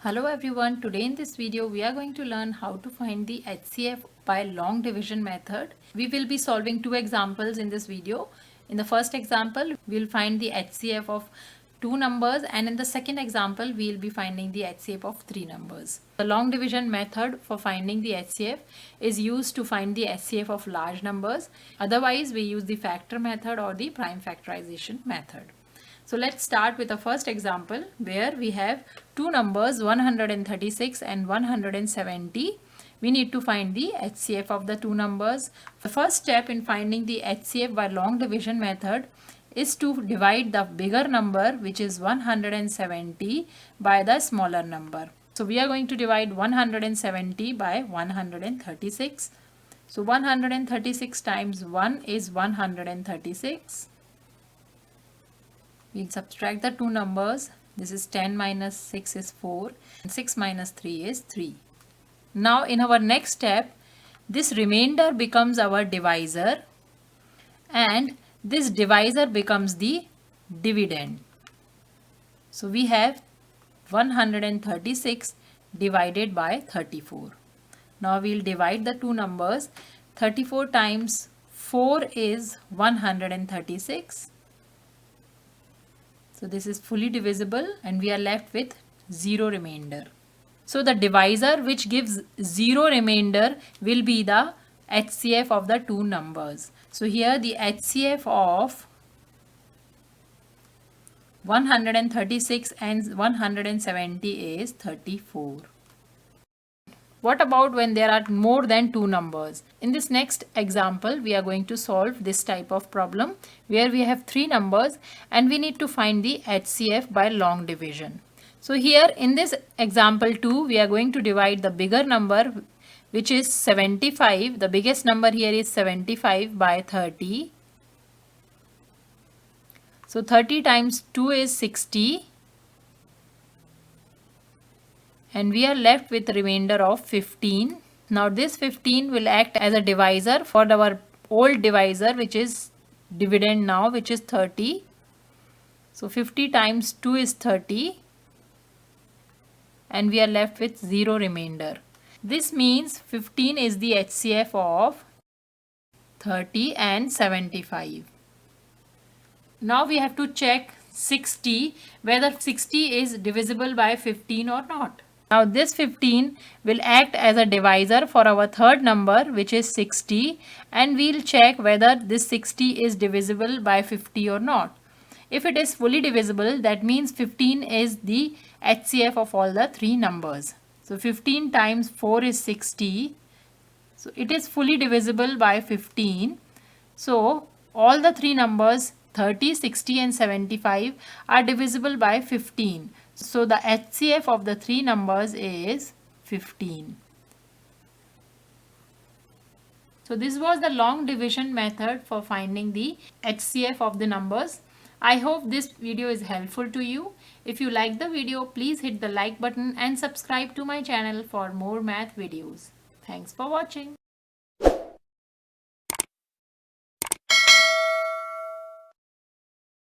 Hello everyone, today in this video we are going to learn how to find the HCF by long division method. We will be solving two examples in this video. In the first example, we will find the HCF of two numbers, and in the second example we will be finding the HCF of three numbers. The long division method for finding the HCF is used to find the HCF of large numbers. Otherwise we use the factor method or the prime factorization method. So let's start with the first example where we have two numbers 136 and 170. We need to find the HCF of the two numbers. The first step in finding the HCF by long division method is to divide the bigger number, which is 170, by the smaller number. So we are going to divide 170 by 136. So 136 times 1 is 136. We'll subtract the two numbers. This is 10 minus 6 is 4. And 6 minus 3 is 3. Now in our next step, this remainder becomes our divisor, and this divisor becomes the dividend. So we have 136 divided by 34. Now we'll divide the two numbers. 34 times 4 is 136. So this is fully divisible and we are left with 0 remainder. So the divisor which gives 0 remainder will be the HCF of the two numbers. So here the HCF of 136 and 170 is 34. What about when there are more than two numbers? In this next example, we are going to solve this type of problem where we have three numbers and we need to find the HCF by long division. So here in this example 2, we are going to divide the bigger number, which is 75. The biggest number here is 75 by 30. So 30 times 2 is 60. And we are left with a remainder of 15. Now this 15 will act as a divisor for our old divisor, which is dividend now, which is 30. So 50 times 2 is 30. And we are left with 0 remainder. This means 15 is the HCF of 30 and 75. Now we have to check 60, whether 60 is divisible by 15 or not. Now this 15 will act as a divisor for our third number, which is 60, and we'll check whether this 60 is divisible by 50 or not. If it is fully divisible, that means 15 is the HCF of all the three numbers. So 15 times 4 is 60. So it is fully divisible by 15. So all the three numbers 30, 60 and 75 are divisible by 15. So the HCF of the three numbers is 15. So this was the long division method for finding the HCF of the numbers. I hope this video is helpful to you. If you like the video, please hit the like button and subscribe to my channel for more math videos. Thanks for watching.